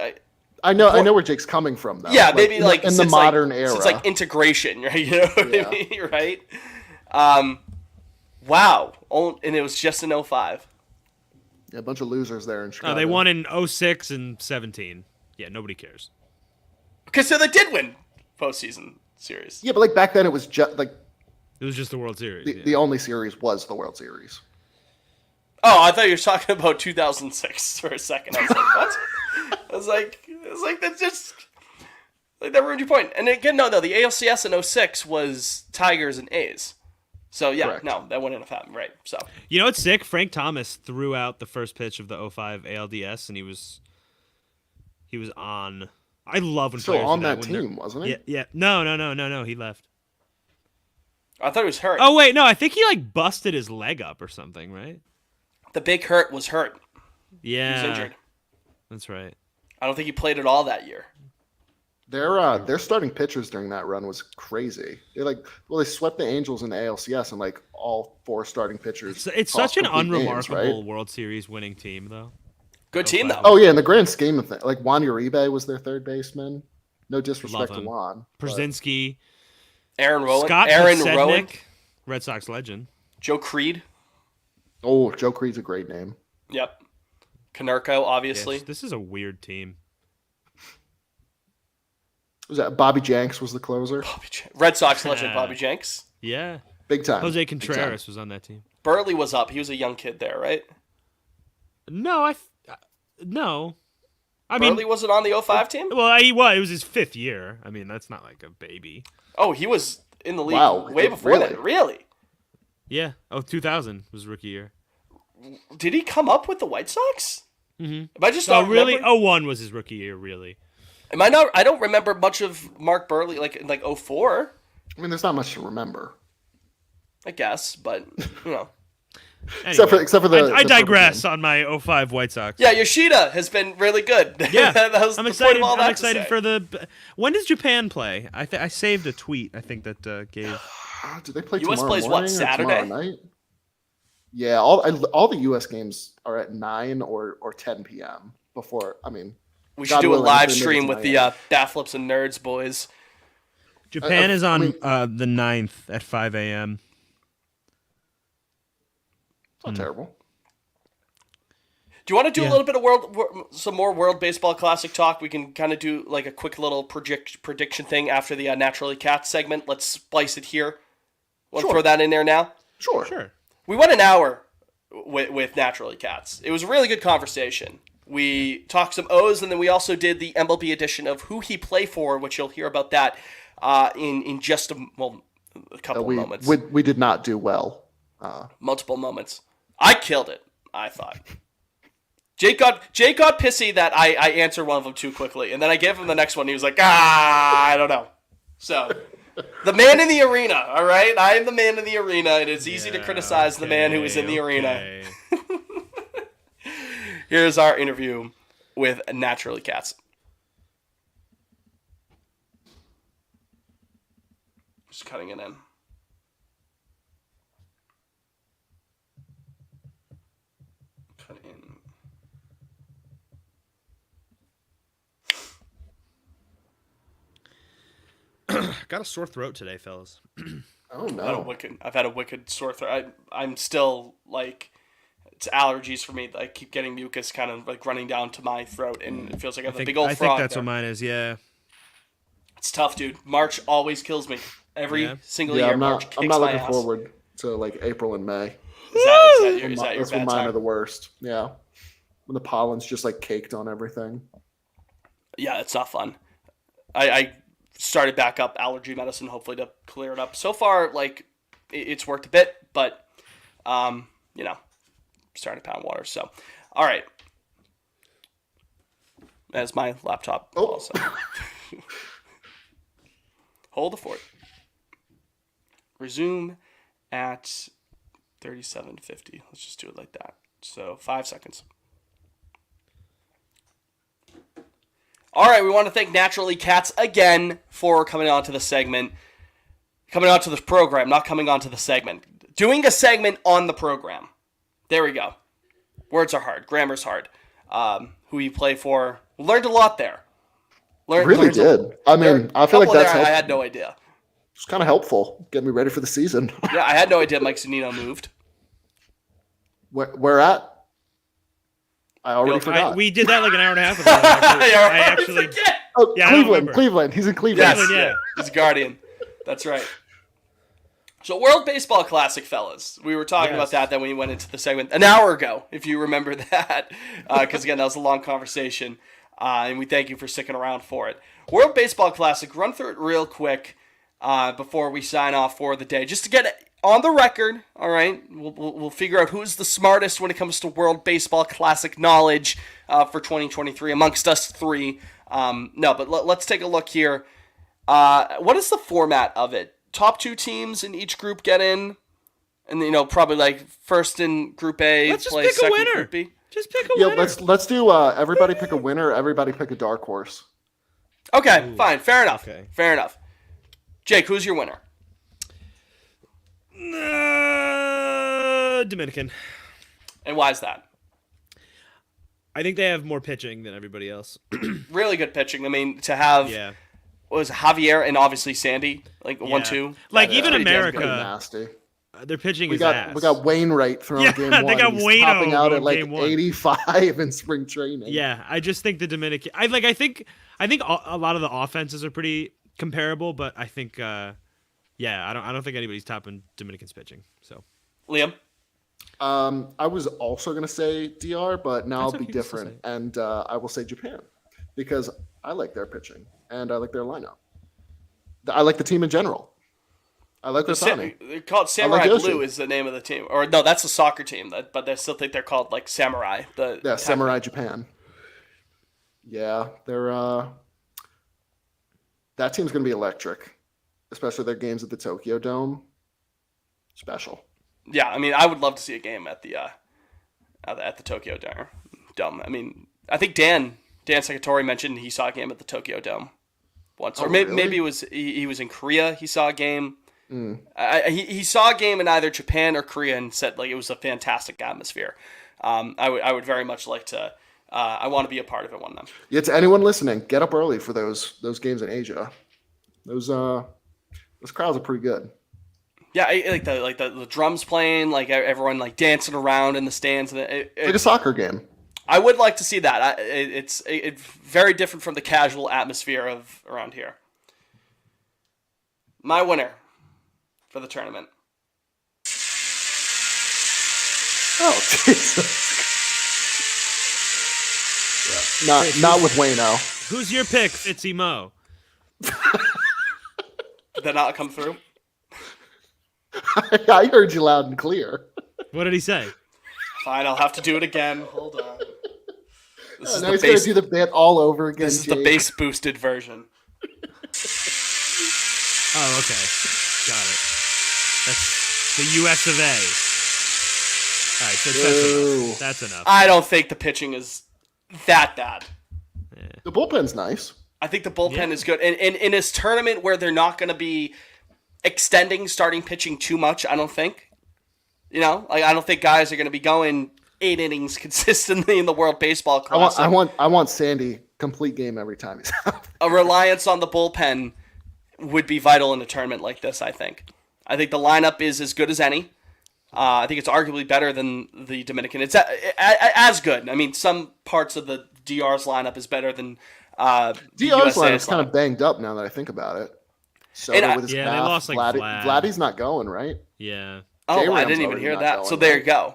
I know where Jake's coming from though. yeah, maybe like in the since, modern like, era. since like integration, right? You know what Yeah. I mean, right? Wow, and it was just in 05. Yeah, a bunch of losers there in Chicago. They won in 06 and 17. Yeah, nobody cares. Okay, so they did win postseason series. Yeah, but like back then it was just like It was just the World Series. yeah. the only series was the World Series. Oh, I thought you were talking about 2006 for a second. I was like, what? I was like, that's just like that ruined your point. And again, no, the ALCS in 06 was Tigers and A's. So yeah, Correct. no, that wouldn't have happened, right? So You know what's sick? Frank Thomas threw out the first pitch of the 05 ALDS, and he was on. I love when Still players on do that when they're- team, wasn't he? Yeah, yeah. No. He left. I thought he was hurt. Oh wait, no. I think he like busted his leg up or something, right? The big hurt was hurt. Yeah. He was injured. That's right. I don't think he played at all that year. Their starting pitchers during that run was crazy. They swept the Angels in the ALCS and like all 4 starting pitchers. It's tossed such an complete games, unremarkable right? World Series winning team, though. Good team though. Oh yeah, in the grand scheme of things, like Juan Uribe was their third baseman. No disrespect Love to him. Juan. but- Brzezinski, Aaron Rowan, Scott Aaron Podsednik, Rowan, Red Sox legend. Joe Creed. Oh, Joe Creed's a great name. Yep. Konerko, obviously. Yes, this is a weird team. Was that Bobby Jenks was the closer? Red Sox legend Bobby Jenks. Yeah. Big time. Jose Big time. Contreras was on that team. Burley was up. He was a young kid there, right? No, no. I mean, Burley wasn't on the 05 team? well, it was his 5th year. I mean, that's not like a baby. Oh, he was in the league Wow, way before really? that. Really? Yeah. Oh, 2000 was rookie year. Did he come up with the White Sox? Mm-hmm. Am I just Oh, not really? remembering? 01 was his rookie year, really. Am I not? I don't remember much of Mark Burley like in 04, I mean, there's not much to remember. I guess, but you know. Except for the. I the digress purple on my 05 White Sox. Yeah, Yoshida has been really good. Yeah, that was I'm the excited. point of all that I'm to excited say. for the. When does Japan play? I saved a tweet. I think that gave. team. Do they play US tomorrow plays what, morning or Saturday? tomorrow night? Yeah, all the U.S. games are at 9 or 10 p.m. before. I mean, We God should do a willing, live if they make it stream to with the Miami. Bafflips and Nerds boys. Japan is on mean- the 9th at 5 a.m. It's not terrible. Do you want to do a Yeah. little bit of some more World Baseball Classic talk? We can kind of do like a quick little prediction thing after the Naturally Cats segment. Let's splice it here. Want to Sure. throw that in there now? Sure. Sure. We went an hour with Naturally Cats. It was a really good conversation. We talked some O's, and then we also did the MLB edition of Who He Play For, which you'll hear about that in just a couple We, moments. we did not do well. Multiple moments. I killed it, I thought. Jake got pissy that I answered one of them too quickly, and then I gave him the next one, and he was like, I don't know. So, the man in the arena, all right? I am the man in the arena. It is easy to criticize the man who is in the arena. Okay. Here's our interview with Naturally Cats. Just cutting it in. Cut in. Got a sore throat today, fellas. Oh I've had a wicked sore throat. I'm still like, it's allergies for me. I keep getting mucus kind of like running down to my throat, and it feels like I have a big old I frog think that's there. what mine is. Yeah. It's tough, dude. March always kills me. Every Yeah. single Yeah, year, I'm March not. kicks I'm not my looking ass. forward to like April and May. Is that your That's when bad mine time? are the worst. Yeah, when the pollen's just like caked on everything. Yeah, it's not fun. I started back up allergy medicine, hopefully to clear it up. So far, like, it's worked a bit, but, you know, starting to pound water. So, all right. That's my laptop. Oh. Also. Hold the fort. Resume at 37:50. Let's just do it like that. So 5 seconds. All right, we want to thank Naturally Cats again for coming on to the segment. Coming on to the program, not coming on to the segment. Doing a segment on the program. There we go. Words are hard. Grammar's hard. Who you play for. Learned a lot there. Really did. I mean, I feel like that's I helpful. had no idea. It's kind of helpful. Get me ready for the season. Yeah, I had no idea Mike Zunino moved. Where at? I already forgot. We did that like an hour and a half ago. I actually. forget. Oh, Yeah, I don't Cleveland. remember. Cleveland. He's in Cleveland. Yes, yeah. He's a Guardian. That's right. So World Baseball Classic, fellas. We were talking about that then when we went into the segment an hour ago, if you remember that. Because, again, that was a long conversation. And we thank you for sticking around for it. World Baseball Classic, run through it real quick before we sign off for the day. Just to get it on the record, all right? We'll figure out who's the smartest when it comes to World Baseball Classic knowledge for 2023 amongst us three. But let's take a look here. What is the format of it? Top two teams in each group get in, and probably like first in Group A Let's just play pick a second winner. Group B. Just pick a Yeah, winner. let's do everybody pick a winner, everybody pick a dark horse. Okay, fine, fair enough. Okay. Fair enough. Jake, who's your winner? Dominican. And why is that? I think they have more pitching than everybody else. Really good pitching. I mean, to have Yeah. what was it, Javier and obviously Sandy, like Yeah. 1-2. Like, That's even pretty damn America- good. Pretty nasty. Their pitching We is got ass. we got Wainwright throwing Yeah, game they one. got He's Waino topping out in at like game one. 85 in spring training. Yeah, I just think the Dominican. I think a lot of the offenses are pretty comparable, but I think I don't think anybody's topping Dominican's pitching. So Liam. I was also going to say DR, but now That's I'll be okay, you can still different, and I will say Japan because I like their pitching and I like their lineup. I like the team in general. I like their signing. They're called Samurai Yoshi. Blue is the name of the team, or no, that's a soccer team. But they still think they're called like Samurai. Yeah, Samurai Japan. Yeah, they're that team's going to be electric, especially their games at the Tokyo Dome. Special. Yeah, I mean, I would love to see a game at the Tokyo Dome. I mean, I think Dan Sakatori mentioned he saw a game at the Tokyo Dome once, or really? maybe it was he was in Korea. He saw a game. He saw a game in either Japan or Korea and said like it was a fantastic atmosphere. I would very much like to. I want to be a part of it one time. Yeah, to anyone listening, get up early for those games in Asia. Those crowds are pretty good. Yeah, like the drums playing, like everyone like dancing around in the stands, and Like a soccer game. I would like to see that. It's very different from the casual atmosphere of around here. My winner for the tournament. Oh, Jesus. Yeah. Not with Wayno. who's your pick, Fitzy Mo? Did that not come through? I heard you loud and clear. What did he say? Fine, I'll have to do it again. Hold on. This is Now the he's going to bass. do the bit all over again. This is the Jake. bass boosted version. Oh, okay, got it. That's the U.S. of A. All right, so Boo. that's enough. That's enough. I don't think the pitching is that bad. The bullpen's nice. I think the bullpen Yeah. is good. And in this tournament where they're not going to be extending starting pitching too much, I don't think. You know, like I don't think guys are going to be going 8 innings consistently in the World Baseball Classic. I want Sandy complete game every time he's out. A reliance on the bullpen would be vital in a tournament like this, I think. I think the lineup is as good as any. I think it's arguably better than the Dominican. It's as good. I mean, some parts of the DR's lineup is better than the DR's USA's lineup's kind of banged up now that I think about it. Soto And with his Yeah, they calf, lost, like, Vlad. Vlad. Vladdy's not going, right? Yeah. Oh, I J-Ram's didn't even already hear not that. going, So there right? you go.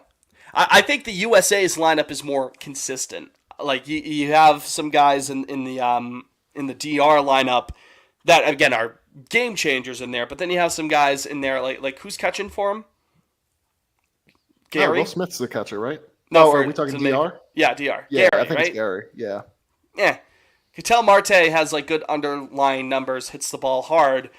I think the USA's lineup is more consistent. Like you have some guys in the DR lineup that again are game changers in there, but then you have some guys in there like who's catching for him? No, Gary? Will Smith's the catcher, right? No, Oh, for are we talking Dominican. DR? Yeah, DR. Yeah, Gary, I think right? it's Gary. Yeah. Yeah. Ketel Marte has like good underlying numbers, hits the ball hard.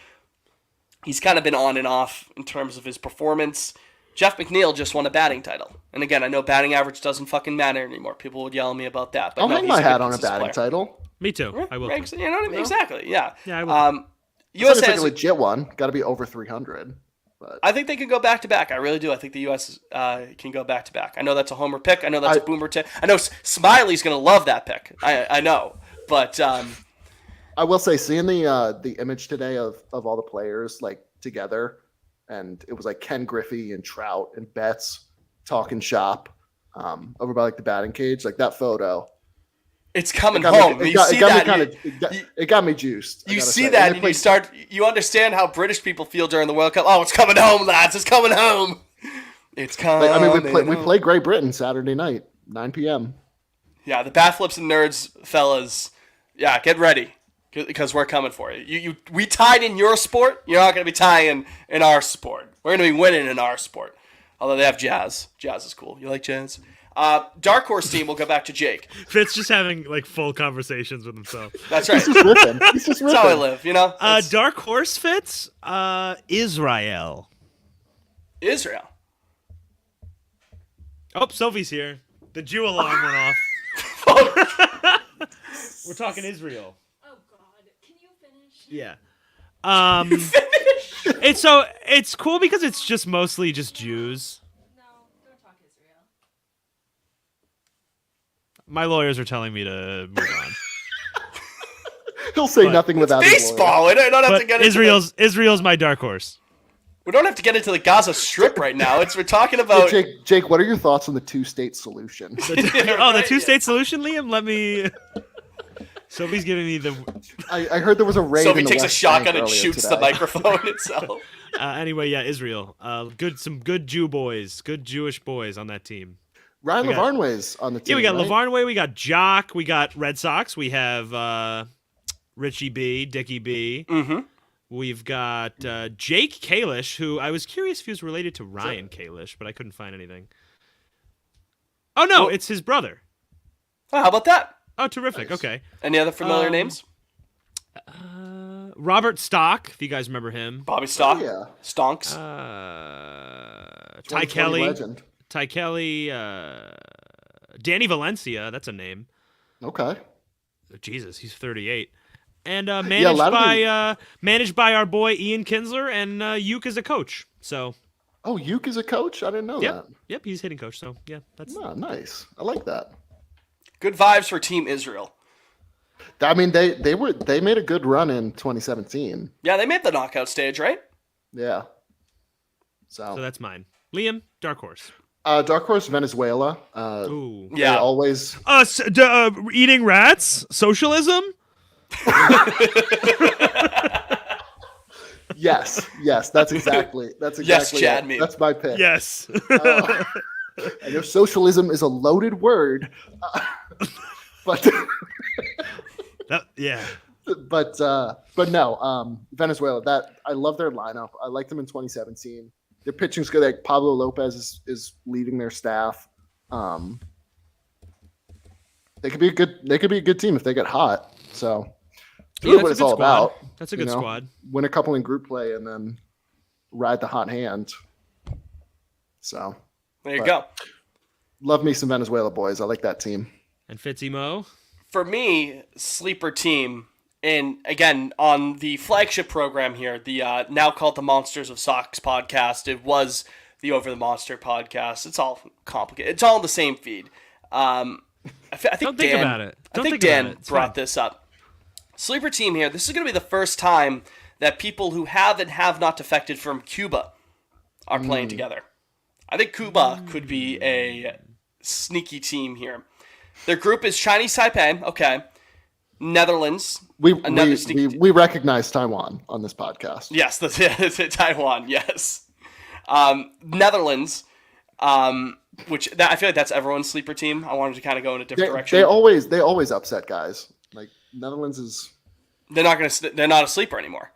He's kind of been on and off in terms of his performance. Jeff McNeil just won a batting title. And again, I know batting average doesn't fucking matter anymore. People would yell at me about that. But I'll no, hang he's my a hat good on a consistent batting player. title. Me too. I will. Right, too. you know what I mean? Exactly, yeah. Yeah, I will. It's like USA a legit one. Got to be over 300. But I think they can go back to back. I really do. I think the U.S. Can go back to back. I know that's a homer pick. I know that's a boomer pick. I know Smiley's going to love that pick. I know. But I will say, seeing the image today of all the players like together, and it was like Ken Griffey and Trout and Betts talking shop over by like the batting cage, like that photo. it's coming It got me- home. it You got- see it got me that. kinda- you- it got me juiced. I You gotta see say. that, And and they you understand how British people feel during the World Cup. Oh, it's coming home, lads! It's coming home. It's coming. Like, I mean, we home. play Great Britain Saturday night, 9 p.m. Yeah, the Bath Flips and Nerds fellas. Yeah, get ready because we're coming for you. We tied in your sport. You're not going to be tying in our sport. We're going to be winning in our sport. Although they have jazz. Jazz is cool. You like jazz? Dark Horse team. We'll go back to Jake. Fitz just having like full conversations with himself. That's right. He's just ripping. He's just That's how I ripping. live. You know. It's Dark Horse Fitz. Israel. Israel. Oh, Sophie's here. The Jew alarm went off. We're talking Israel. Oh God, can you finish? Yeah. It's cool because it's just mostly just Jews. No, don't talk Israel. My lawyers are telling me to move on. He'll say But nothing without his lawyer. Baseball. We don't have to But get into Israel's my dark horse. We don't have to get into the Gaza Strip right now. We're talking Hey, about. Jake, what are your thoughts on the two-state solution? Oh, the Right? two-state solution, Liam. Let me. Sophie's giving me the. I heard there was a raid. Sophie in the takes a West shotgun Bank and earlier shoots the today. microphone itself. Anyway, yeah, Israel. Some good Jew boys, good Jewish boys on that team. Ryan We got- Lavarnway's on the team. Yeah, we got right? Lavarnway, we got Jock, we got Red Sox, we have Richie B, Dickie B. Mm-hmm. We've got Jake Kalish, who I was curious if he was related to Ryan Kalish, but I couldn't find anything. Oh no, Well- it's his brother. Oh, how about that? Oh, terrific. Nice. Okay. Any other familiar names? Robert Stock, if you guys remember him. Bobby Stock, Oh, yeah. Stonks. Ty 2020 Kelly. legend. Ty Kelly. Danny Valencia, that's a name. Okay. Jesus, he's 38. And a managed lot of managed by our boy Ian Kinsler, and Uke is a coach. So Oh, Uke is a coach? I didn't know yep, that. yep, he's hitting coach. So yeah, that's Oh, nice. I like that. Good vibes for Team Israel. I mean, they made a good run in 2017. Yeah, they made the knockout stage, right? Yeah. so that's mine. Liam, dark horse. Dark Horse Venezuela. Ooh. They Yeah. always. Eating rats, socialism. Yes, that's exactly. Yes, Chad, it. me. That's my pick. Yes. I know socialism is a loaded word, but Yeah. but no, Venezuela. That I love their lineup. I liked them in 2017. Their pitching's good. Like Pablo Lopez is leading their staff. They could be a good team if they get hot. So it's really Yeah, what that's it's a good all squad. about. That's a you good know? squad. Win a couple in group play and then ride the hot hand. So There you But- go. love me some Venezuela boys. I like that team. And Fitzy Mo. For me, sleeper team, and again, on the flagship program here, the now called the Monsters of Socks podcast, it was the Over the Monster podcast. It's all complicated. It's all in the same feed. I think Don't think Dan, about it. Don't I think think about Dan it. It's brought fine. this up. Sleeper team here. This is going to be the first time that people who have and have not defected from Cuba are playing together. I think Cuba could be a sneaky team here. Their group is Chinese Taipei, okay. Netherlands, another sneaky team. We recognize Taiwan on this podcast. Yes, that's Taiwan, yes. Netherlands, which I feel like that's everyone's sleeper team. I wanted to kind of go in a different direction. They always upset guys. Like Netherlands is They're not a sleeper anymore.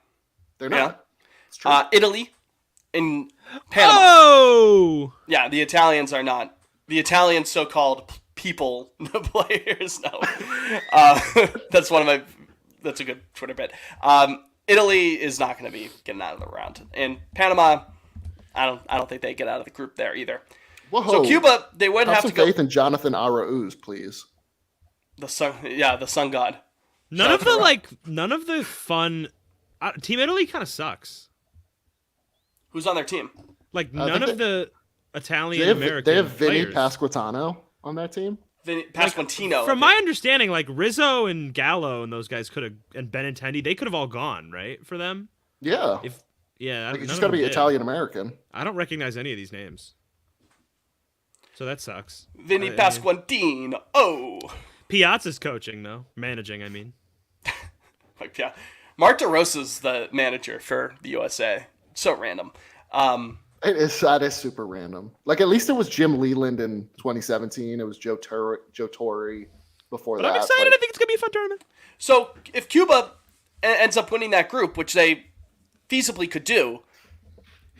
they're Yeah. not. It's true. Italy and Panama. Oh. Yeah, the Italians are not. The Italian so-called people players, no. That's that's a good Twitter bit. Italy is not going to be getting out of the round. And Panama, I don't think they get out of the group there either. Whoa. So Cuba, they would have have some to go. faith in Jonathan Arauz, please. The sun god. None of the fun. Team Italy kind of sucks. Who's on their team? Like I none think of the Italian They have American Vinny players. Pasquantino on that team. Pasquantino. From my understanding, like Rizzo and Gallo and those guys could have, and Benintendi, they could have all gone right for them. Yeah. If yeah, Like, it's none just of got to them be did. Italian American. I don't recognize any of these names, so that sucks. Vinny I- Pasquantino. Oh. Piazza's coaching though, managing. I mean, Like, yeah. Mark DeRosa's the manager for the USA. So random. That is super random. Like at least it was Jim Leland in 2017. It was Joe Torre before but that. I'm excited. Like, I think it's gonna be a fun tournament. So if Cuba ends up winning that group, which they feasibly could do,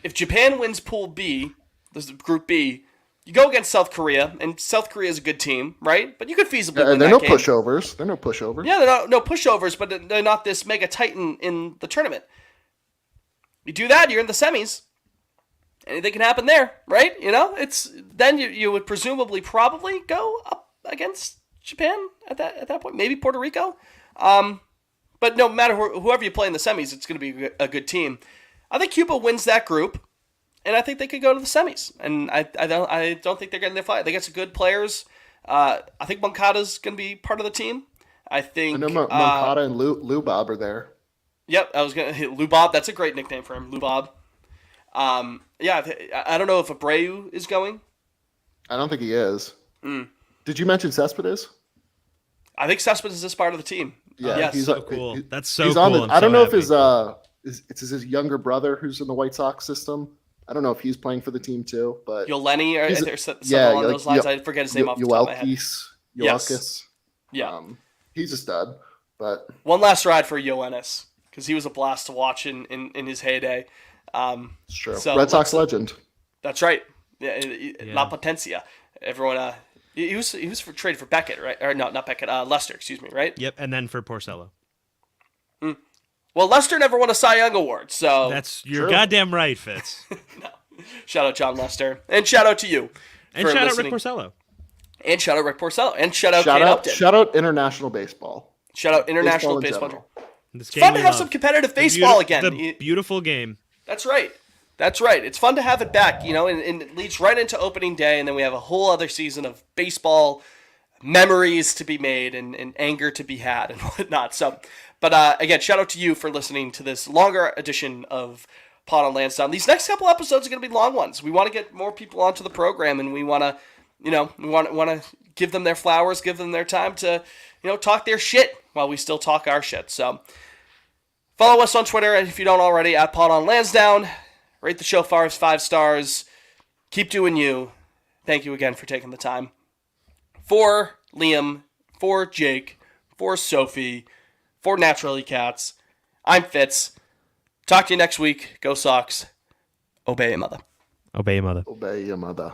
if Japan wins Pool B, this is Group B, you go against South Korea, and South Korea is a good team, right? But you could feasibly win they're that no game. pushovers. They're no pushovers. Yeah, they're no pushovers, but they're not this mega titan in the tournament. You do that, you're in the semis. Anything can happen there, right? You know, it's then you would presumably probably go up against Japan at that point, maybe Puerto Rico. But no matter whoever you play in the semis, it's going to be a good team. I think Cuba wins that group, and I think they could go to the semis. And I don't think they're getting their fight. They got some good players. I think Moncada's going to be part of the team. I think. I know Moncada and Lou Bob are there. Yep, I was gonna hit Lou Bob. That's a great nickname for him, Lou Bob. I don't know if Abreu is going. I don't think he is. Did you mention Cespedes? I think Cespedes is part of the team. Yeah, yes. he's So cool. That's so he's cool. on the. I'm I don't so know if happy. it's his younger brother who's in the White Sox system. I don't know if he's playing for the team too, but Yoleni or he's a- there's something yeah, along like those lines. I forget his name off the top of my head. Yoelkis. Yes. Yeah. He's a stud, but One last ride for Yoenis because he was a blast to watch in his heyday. it's true. So Red Sox legend. That's right. Yeah, La Potencia. Everyone. He was traded for Beckett, right? Or no, not Beckett. Lester, excuse me, right? Yep, and then for Porcello. Well, Lester never won a Cy Young award, so You're True. goddamn right, Fitz. shout out John Lester and shout out to you. And for shout out listening. Rick Porcello. And shout out Rick Porcello. And shout out Shout Kate out, Upton. shout out international baseball. Shout out International Baseball Baseball. in general. This It's fun game to we have love. some competitive The baseball beauti- again. The beautiful game. That's right. That's right. It's fun to have it back, and it leads right into opening day, and then we have a whole other season of baseball memories to be made and anger to be had and whatnot. So, but again, shout out to you for listening to this longer edition of Pod on Lansdowne. These next couple episodes are going to be long ones. We want to get more people onto the program, and we want to, we want to give them their flowers, give them their time to, talk their shit while we still talk our shit. So, follow us on Twitter if you don't already at Pod on Lansdowne. Rate the show 5 stars. Keep doing you. Thank you again for taking the time. For Liam, for Jake, for Sophie, for Naturally Cats, I'm Fitz. Talk to you next week. Go Sox. Obey your mother. Obey your mother. Obey your mother.